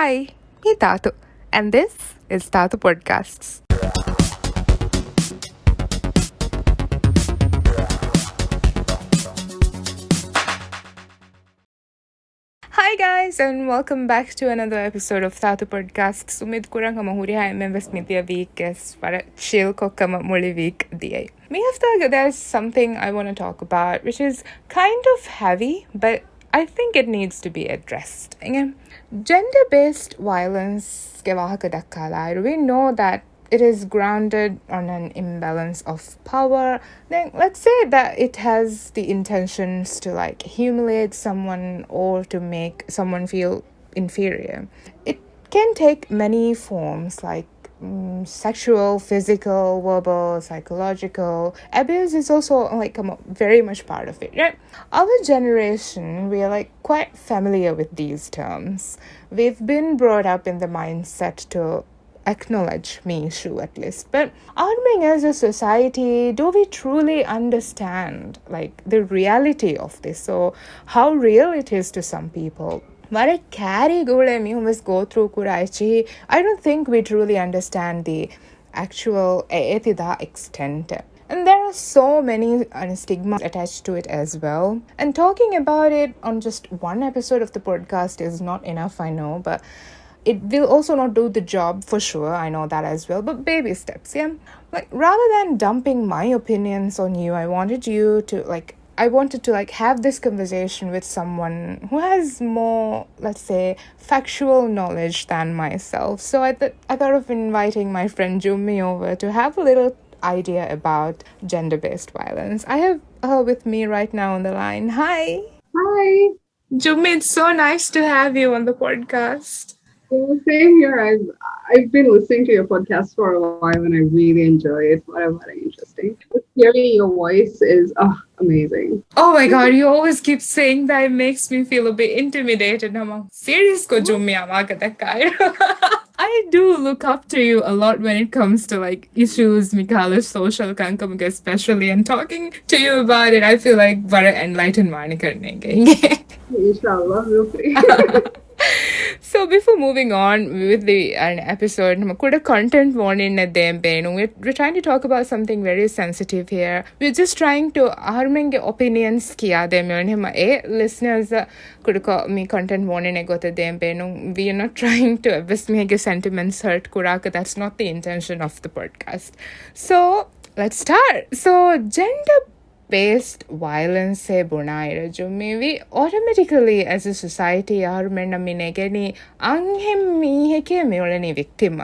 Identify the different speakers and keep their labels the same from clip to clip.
Speaker 1: Hi, me Thaathu, and this is Thaathu Podcasts. Hi guys, and welcome back to another episode of Thaathu Podcasts. Umid kurang ka mahuri hai members media week is para chill ko kama muli week diye. Me after there's something I want to talk about which is kind of heavy, but I think it needs to be addressed. Gender-based violence ke wahaka dakkala. We know that it is grounded on an imbalance of power. Then let's say that it has the intentions to humiliate someone or to make someone feel inferior. It can take many forms like sexual, physical, verbal, psychological. Abuse is also very much part of it, right? Our generation, we are quite familiar with these terms. We've been brought up in the mindset to acknowledge me issue at least, but arguing as a society, do we truly understand the reality of this, or how real it is to some people? What a carry we must go through kuraichi. I don't think we truly understand the actual extent. And there are so many stigmas attached to it as well. And talking about it on just one episode of the podcast is not enough, I know, but it will also not do the job for sure. I know that as well, but baby steps, yeah. Rather than dumping my opinions on you, I wanted to have this conversation with someone who has more, let's say, factual knowledge than myself. So I thought of inviting my friend Jummi over to have a little idea about gender-based violence. I have her with me right now on the line. Hi.
Speaker 2: Hi.
Speaker 1: Jummi, it's so nice to have you on the podcast.
Speaker 2: Well, same here. I've been listening to your podcast for a while and I really enjoy it. Very interesting. Hearing your voice is amazing.
Speaker 1: Oh my god, you always keep saying that. It makes me feel a bit intimidated. Serious ko Jummi I do look up to you a lot when it comes to issues, Mikala's social kankamga especially, and talking to you about it, I feel like very enlightened
Speaker 2: Inshallah, we'll see.
Speaker 1: So before moving on with the episode, we're content warning at them. We're trying to talk about something very sensitive here. We're just trying to harming opinions kiya them listeners could me content warning them. We are not trying to make sentiments hurt kuraka. That's not the intention of the podcast. So let's start. So gender-based violence se bunaira Jummi, we automatically as a society are mendaminegeni anghem victim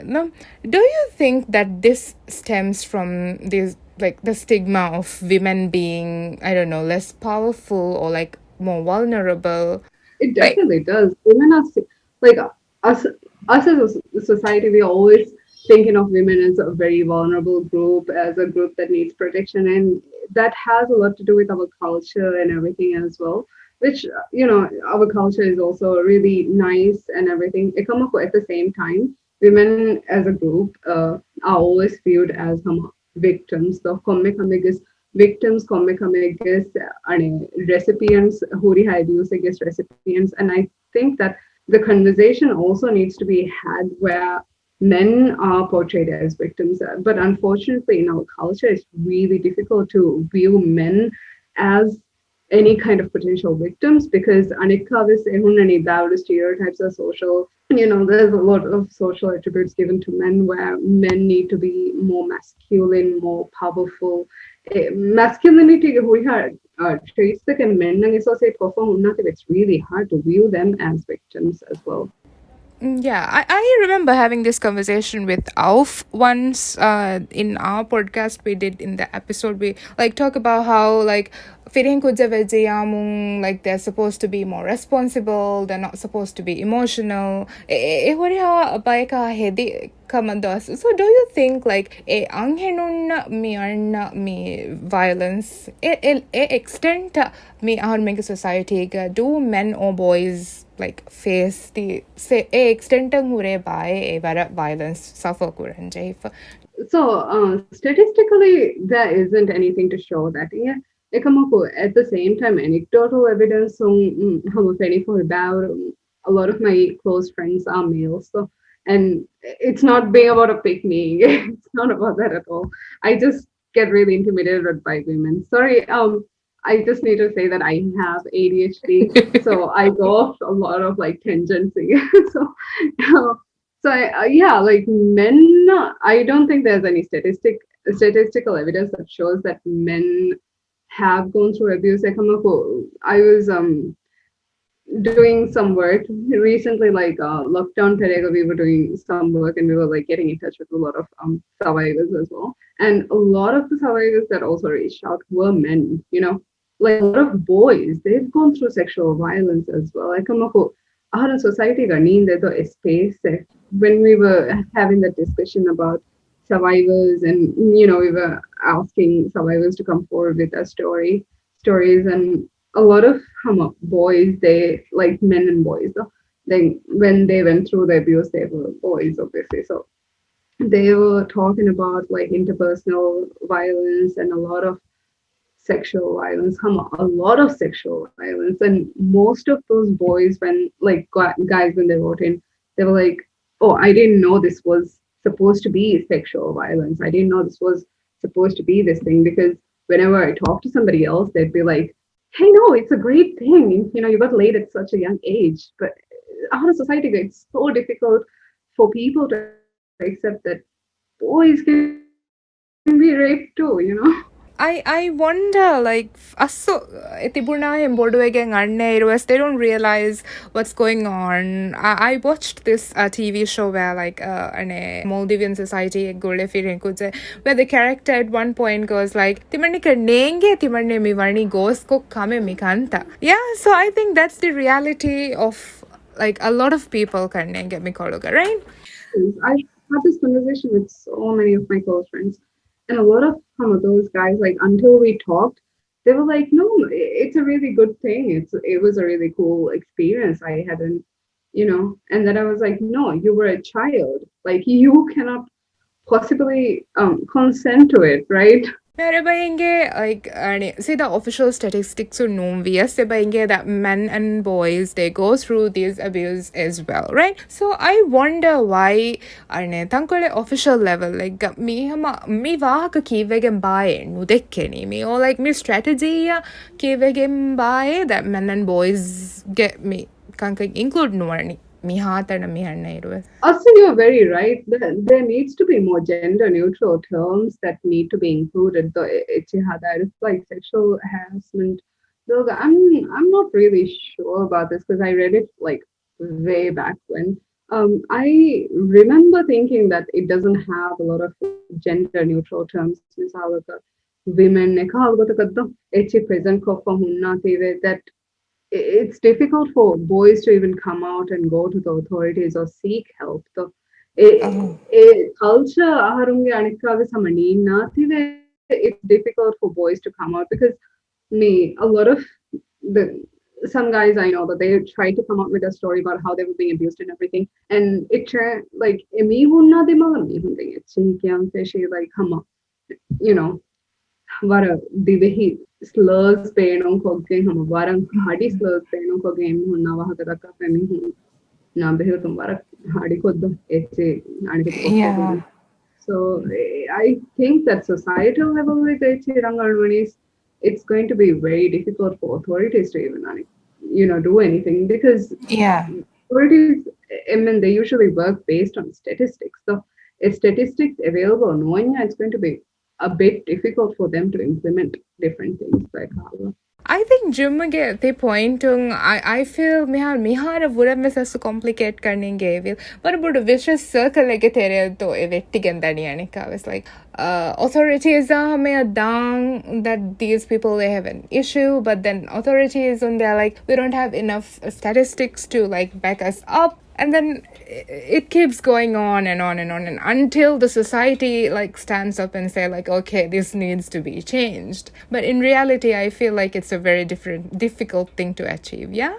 Speaker 1: no? Do you think that this stems from this the stigma of women being, I don't know, less powerful or more vulnerable?
Speaker 2: It definitely does. Women are us as a society, we always thinking of women as a very vulnerable group, as a group that needs protection, and that has a lot to do with our culture and everything as well. Which our culture is also really nice and everything. At the same time, women as a group are always viewed as victims. The victims, recipients, who abuse against recipients, and I think that the conversation also needs to be had where men are portrayed as victims. But unfortunately, in our culture, it's really difficult to view men as any kind of potential victims because stereotypes are social. There's a lot of social attributes given to men where men need to be more masculine, more powerful. Masculinity traits that can men associate perform, it's really hard to view them as victims as well.
Speaker 1: Yeah, I remember having this conversation with Auf once in our podcast we did. In the episode we talk about how they're supposed to be more responsible, they're not supposed to be emotional. So do you think me violence extent me harming society do men or boys face the say extent by violence suffer
Speaker 2: So statistically, there isn't anything to show that. Yeah, at the same time, anecdotal evidence how about a lot of my close friends are males. So, and it's not being about a pick me. It's not about that at all. I just get really intimidated by women. Sorry, I just need to say that I have ADHD, so I go off a lot of like tangency. So, uh, yeah, like men. I don't think there's any statistical evidence that shows that men have gone through abuse. Like, I was doing some work recently, like lockdown period. We were doing some work, and we were like getting in touch with a lot of survivors as well. And a lot of the survivors that also reached out were men. Like a lot of boys, they've gone through sexual violence as well. Like our society got needed a space when we were having that discussion about survivors, and we were asking survivors to come forward with their stories, and a lot of boys, they like men and boys. So then when they went through the abuse, they were boys, obviously. So they were talking about like interpersonal violence and a lot of sexual violence, a lot of sexual violence. And most of those boys, when like guys, when they wrote in, they were like, "Oh, I didn't know this was supposed to be sexual violence. I didn't know this was supposed to be this thing." Because whenever I talk to somebody else, they'd be like, "Hey, no, it's a great thing. You got laid at such a young age." But our society, it's so difficult for people to accept that boys can be raped too.
Speaker 1: I wonder, like, aso tibuna emboduegen arne irwas, they don't realize what's going on. I watched this TV show where, like, a Maldivian society gole firin kuje, where the character at one point goes like, "Timanika nenge timanne mi varni goes ko kame mi kanta." Yeah, so I think that's the reality of like a lot of people karnenge mi koluga, right?
Speaker 2: I had this conversation with so many of my close friends, and a lot of some of those guys, like until we talked, they were like, "No, it's a really good thing. It was a really cool experience. I hadn't, And then I was like, "No, you were a child. Like you cannot possibly consent to it, right?"
Speaker 1: Like, see the official statistics are known. Yes, that men and boys they go through these abuse as well, right? So I wonder why, tankole official level like me waka kivegen bae no dekkeni me or like me strategy kivegen bae that men and boys get me kanka include nuarni.
Speaker 2: Also, you're very right. There needs to be more gender neutral terms that need to be included. It's like sexual harassment. Though I'm not really sure about this because I read it like way back when. I remember thinking that it doesn't have a lot of gender neutral terms. Women present that it's difficult for boys to even come out and go to the authorities or seek help. So, culture aharunge anikkaga samani native, it's difficult for boys to come out because a lot of the some guys I know that they try to come up with a story about how they were being abused and everything, and like me hunna de maga me hunde she like come up, you know වර දිවෙහි ස්ලර්ස් පේනුම් කොග්ගෙන් හම වරන් හඩි ස්ලර්ස් පේනුම් කොගෙන් හුන්න වහක දක්කා පැමින් හුන් නා බෙහෙතුම් වර හඩි කොද්ද එච්චේ අනික
Speaker 1: Yeah.
Speaker 2: so I think that societal level with it's going to be very difficult for authorities to even do anything because
Speaker 1: Yeah.
Speaker 2: authorities, I mean, they usually work based on statistics. So if statistics available knowing it's going to be a bit difficult for them to implement different things like how.
Speaker 1: I think Jummi the point I feel mihara vura mesa complicate karninge vil but about a vicious circle like tere to evettigen dani anika was like authorities are me a down that these people they have an issue, but then authorities and they're like we don't have enough statistics to like back us up. And then it keeps going on and on and on and until the society like stands up and say like, okay, this needs to be changed. But in reality, I feel like it's a very difficult thing to achieve. Yeah.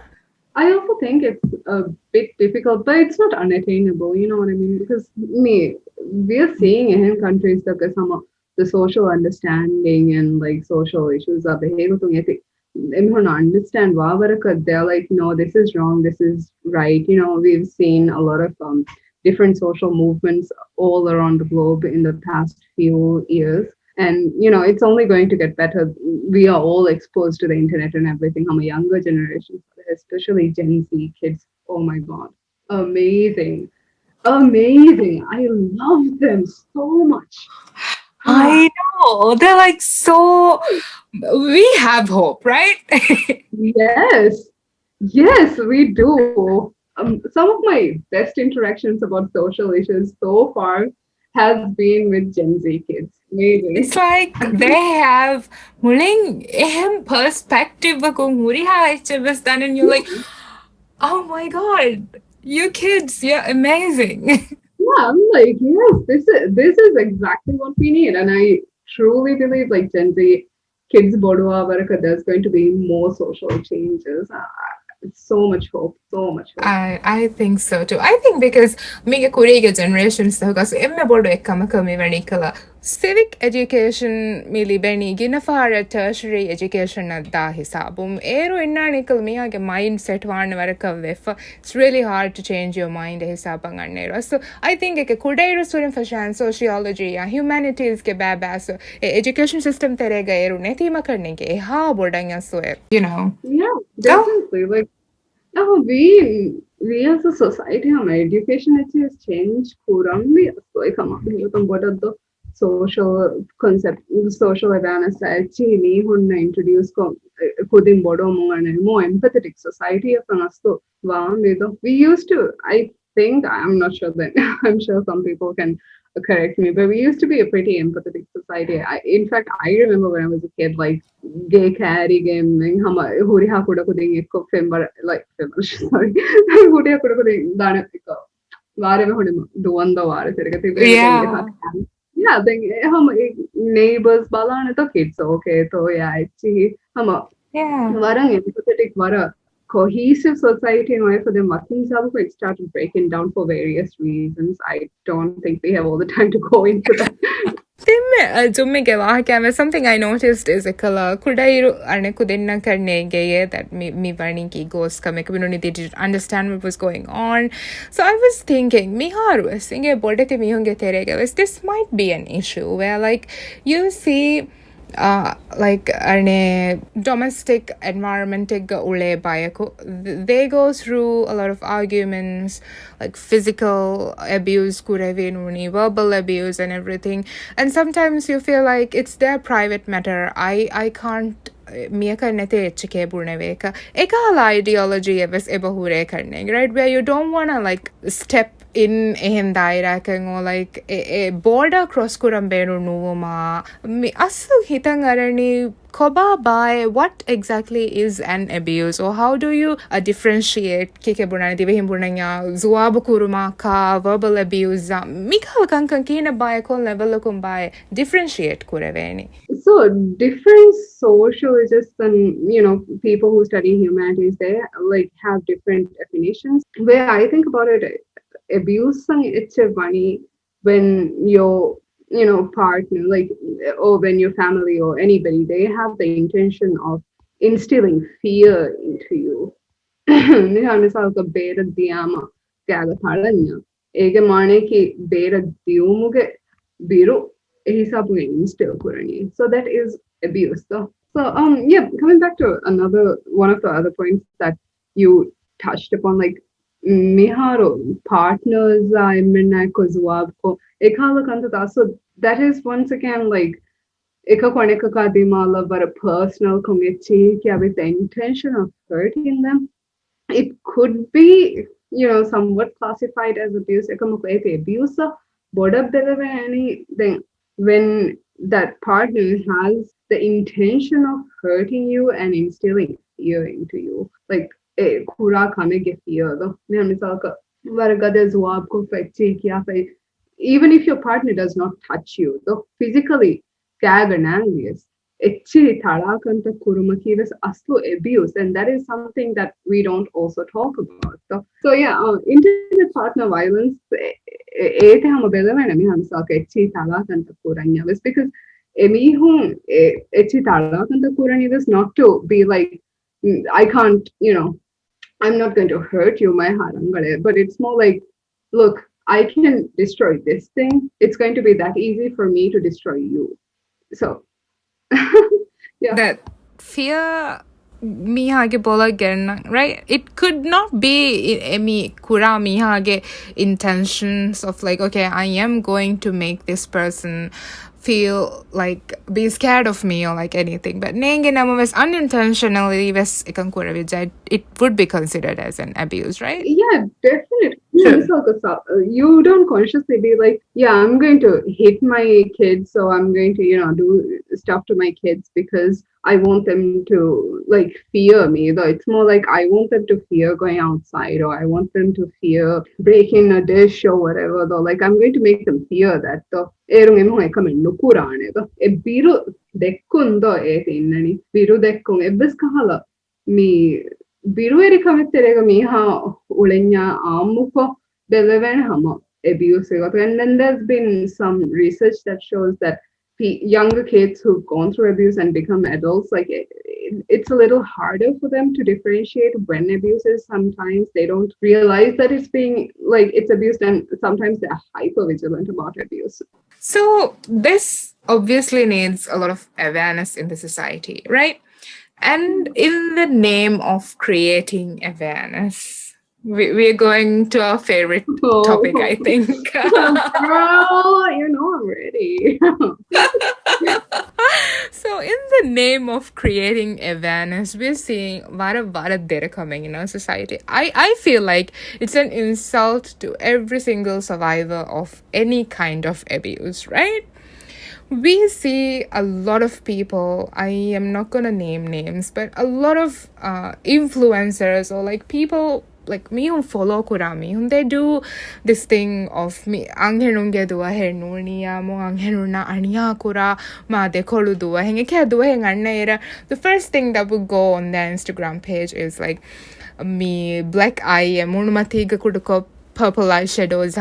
Speaker 2: I also think it's a bit difficult, but it's not unattainable. You know what I mean? Because we're seeing in countries that some of the social understanding and like social issues are behaving. everyone understand Vavaraka, they're like, no, this is wrong, this is right. We've seen a lot of different social movements all around the globe in the past few years. And it's only going to get better. We are all exposed to the internet and everything. I'm a younger generation, especially Gen Z kids. Oh my God. Amazing. Amazing. I love them so much.
Speaker 1: I know. They're like so. We have hope, right?
Speaker 2: Yes, yes, we do. Some of my best interactions about social issues so far has been with Gen Z kids.
Speaker 1: It's
Speaker 2: Amazing.
Speaker 1: like they have muling ehem perspective kung muri ha done, and you're like, oh my god, you kids, you're amazing.
Speaker 2: Yeah, I'm like, yes, this is exactly what we need, and I truly believe like Gen Z kids Bodua Varaka, there's going to be more social changes. So much hope, so much hope.
Speaker 1: I think so too. I think because mega kuriga generation because emme bodo ekkama kami vanikala civic education mili beni ginafara tertiary education da hisabum ero innanikal miyage mindset vaana varaka vefa. It's really hard to change your mind hisabang annero. So I think ek kudairu student fashion sociology ya humanities ke baba so education system terega eru netima karne ke ha bodanga so
Speaker 2: Yeah,
Speaker 1: Oh,
Speaker 2: definitely. Like, oh, we as a society, our education actually has changed currently. So, like, what are the social concept, social awareness actually hunna introduce kudin bodo more empathetic society of us. So, we used to. I think I'm not sure that I'm sure some people can correct me, but we used to be a pretty empathetic society. In fact, I remember when I was a kid, like gay carry gaming, hama huriha kuda kuding ekko fember like fember sorry huriha kuda kuding dana ekko vare me honima duanda vare terigati be dengi
Speaker 1: yeah.
Speaker 2: hat yeah then hum neighbors balana to kids okay so yeah actually hama
Speaker 1: Yeah.
Speaker 2: varang empathetic vara cohesive society in way for them working sabu it started breaking down for various reasons. I don't think we have all the time to go into that.
Speaker 1: Jummi ke waha something I noticed is a color. Kudairu arne kudinna karne geye that me varni ki ghost kame kabinoni they didn't understand what was going on. So I was thinking, miharu singe bodete mihunge terega. This might be an issue where like you see like arne domestic environment ule bayako they go through a lot of arguments like physical abuse kurevenuni verbal abuse and everything, and sometimes you feel like it's their private matter. I can't මිය කරන්නත එච්චකේ බුණවේක එකහල ideology එවස් එබහුරේ කරන්නේ right where you don't want to like step in එහෙන් දායිරාකන් or like a border cross kuram benu nuwama mi asu hitang arani koba by what exactly is an abuse or how do you differentiate kike bunani dive himbunanya zuwabu kuruma ka verbal abuse mikal kankan kina by ko level kum by differentiate kureveni.
Speaker 2: So different sociologists and people who study humanities, they like have different definitions. Where I think about it, abuse it's a funny when your partner like or when your family or anybody they have the intention of instilling fear into you. නිහානිසාවක බේර දියාම කෑග තලන්න ඒගේ මානයකි බේර දියුමුගේ බිරු එහිසාපුගේ instill කරණිය. So that is abuse. So yeah, coming back to another one of the other points that you touched upon, like miharo partners imenako zuabko ekala kanta. So that is once again like eka koneka kadimala but a personal committee with the intention of hurting them. It could be somewhat classified as abuse. Abuse border anything when that partner has the intention of hurting you and instilling fear into you, like kura kame ge fear though varagade zuab ko fechi kya even if your partner does not touch you though physically kaganangies echi thalakanta kuruma kiwas aslu abuse, and that is something that we don't also talk about. So yeah, internet partner violence ete hama belavena mi hamsaka echi thalakanta kuranya was because Emihun echitala kurani is not to be like I can't, I'm not going to hurt you, my harangale, but it's more like, look, I can destroy this thing. It's going to be that easy for me to destroy you. So, yeah.
Speaker 1: That fear mihage bola gerna, right? It could not be emi kura mihage intentions of like, okay, I am going to make this person feel like be scared of me or like anything, but nenge namamas unintentionally ves ikan kura vijay, it would be considered as an abuse, right?
Speaker 2: Yeah, definitely.
Speaker 1: Sure.
Speaker 2: You don't consciously be like, yeah, I'm going to hit my kids, so I'm going to, do stuff to my kids because I want them to like fear me. Though it's more like I want them to fear going outside, or I want them to fear breaking a dish or whatever. Though, like I'm going to make them fear that. Though, biru dekkundo e tinnani biru dekkun ebbes kahala mi birueri kametterega miha ulenya ammuko beleven hama abuse got. And then there's been some research that shows that younger kids who've gone through abuse and become adults, like it's a little harder for them to differentiate when abuse is. Sometimes they don't realize that it's being like it's abused, and sometimes they're hyper vigilant about abuse.
Speaker 1: So this obviously needs a lot of awareness in the society, right? And in the name of creating awareness, we're going to our favorite topic, I think.
Speaker 2: Girl, I'm ready.
Speaker 1: So in the name of creating awareness, we're seeing vara data coming in our society. I feel like it's an insult to every single survivor of any kind of abuse, right? We see a lot of people, I am not gonna name names, but a lot of influencers or like people like me who follow kurami, whom they do this thing of me anghenunge dua hernunia mo anghenuna ania kura ma dekolu dua henge ke dua henganera. The first thing that would go on their Instagram page is like me black eye munumatiga kuduko purple eyeshadows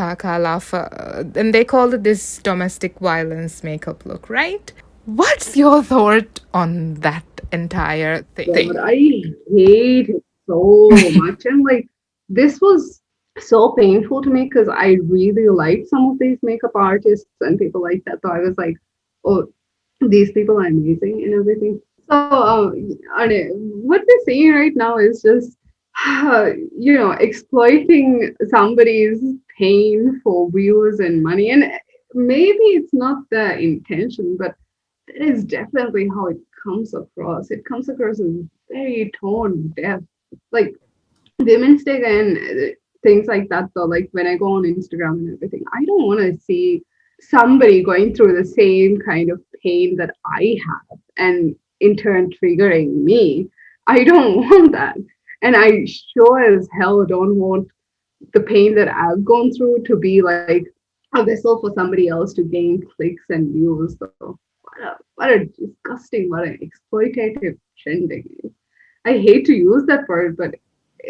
Speaker 1: and they call it this domestic violence makeup look, right? What's your thought on that entire thing?
Speaker 2: God, I hate it so much. And like, this was so painful to me because I really liked some of these makeup artists and people like that. So I was like, oh, these people are amazing and everything. So, what we're seeing right now is just, exploiting somebody's pain for views and money. And maybe it's not the intention, but that is definitely how it comes across. It comes across as very tone deaf. Like Women's Day and things like that, though. Like when I go on Instagram and everything, I don't want to see somebody going through the same kind of pain that I have and in turn triggering me. I don't want that. And I sure as hell don't want the pain that I've gone through to be like a vessel for somebody else to gain clicks and views. So what a disgusting, what an exploitative trending. I hate to use that word, but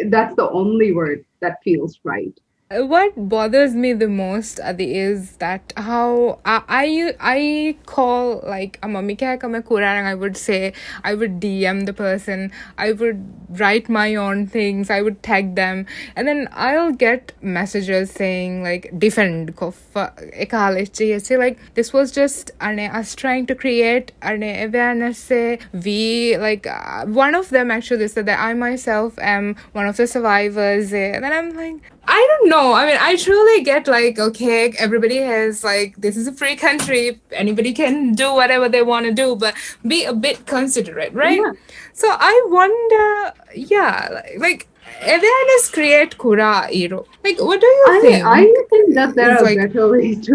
Speaker 2: that's the only word that feels right.
Speaker 1: What bothers me the most is that how I call like a mamika kame kurang. I would say I would DM the person, I would write my own things, I would tag them, and then I'll get messages saying like defend like this was just us trying to create awareness. We like one of them actually said that I myself am one of the survivors, and then I'm like, I don't know. I mean, I truly get like, okay, everybody has like, this is a free country. Anybody can do whatever they want to do, but be a bit considerate, right?
Speaker 2: Yeah.
Speaker 1: So I wonder, yeah, like awareness create kura iro. Like, what do you think?
Speaker 2: I think that there are
Speaker 1: like,
Speaker 2: better ways to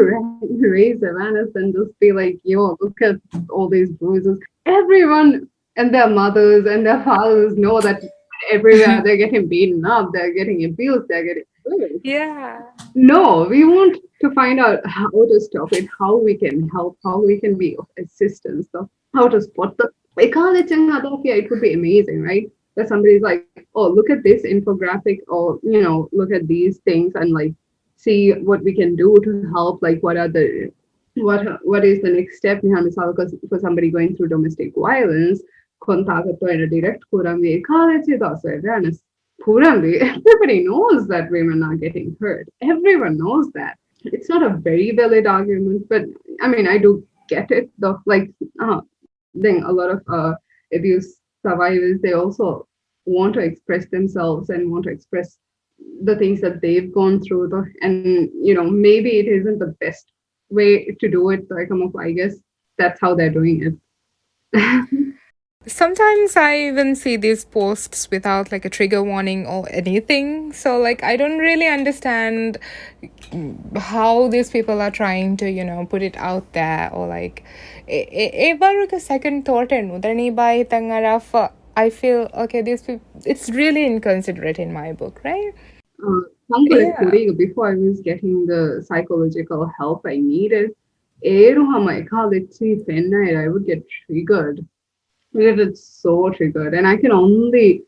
Speaker 2: raise awareness than just be like, yo, look at all these bruises. Everyone and their mothers and their fathers know that everywhere they're getting beaten up, they're getting abused, they're getting bullied.
Speaker 1: Yeah.
Speaker 2: No, we want to find out how to stop it, how we can help, how we can be of assistance, so how to spot the it would be amazing, right? That somebody's like, oh, look at this infographic, or look at these things and like see what we can do to help. Like, what are the what is the next step for somebody going through domestic violence? Contact to a direct kurambi college is Purambi. Everybody knows that women are getting hurt. Everyone knows that. It's not a very valid argument, but I mean, I do get it. Though, like, then a lot of abuse survivors, they also want to express themselves and want to express the things that they've gone through. And maybe it isn't the best way to do it. Like, I guess that's how they're doing it.
Speaker 1: Sometimes I even see these posts without like a trigger warning or anything. So like I don't really understand how these people are trying to, put it out there or like a second thought and I feel okay, these people, it's really inconsiderate in my book, right? Yeah.
Speaker 2: Before I was getting the psychological help I needed, I would get triggered. Because it's so triggered. And I can only,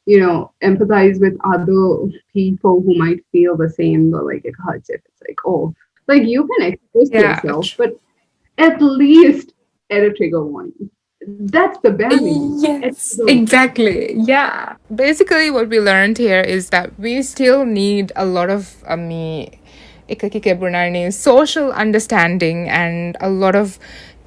Speaker 2: empathize with other people who might feel the same, but like it hurts if it's like, oh, like you can express
Speaker 1: Yeah.
Speaker 2: yourself, but at least add a trigger warning. That's the bare minimum.
Speaker 1: Yes, exactly. Yeah. Basically, what we learned here is that we still need a lot of social understanding and a lot of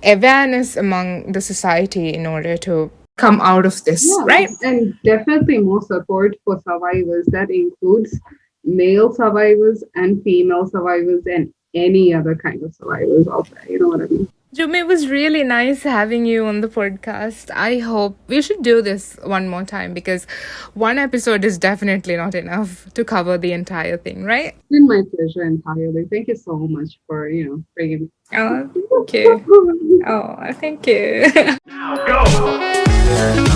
Speaker 1: awareness among the society in order to come out of this,
Speaker 2: Yeah,
Speaker 1: right?
Speaker 2: and definitely more support for survivors. That includes male survivors and female survivors and any other kind of survivors out there. You know what I mean?
Speaker 1: Jummi, it was really nice having you on the podcast. I hope we should do this one more time because one episode is definitely not enough to cover the entire thing, right?
Speaker 2: It's been my pleasure entirely. Thank you so much for, bringing me.
Speaker 1: Oh, thank you. Oh, thank you.
Speaker 3: Now go!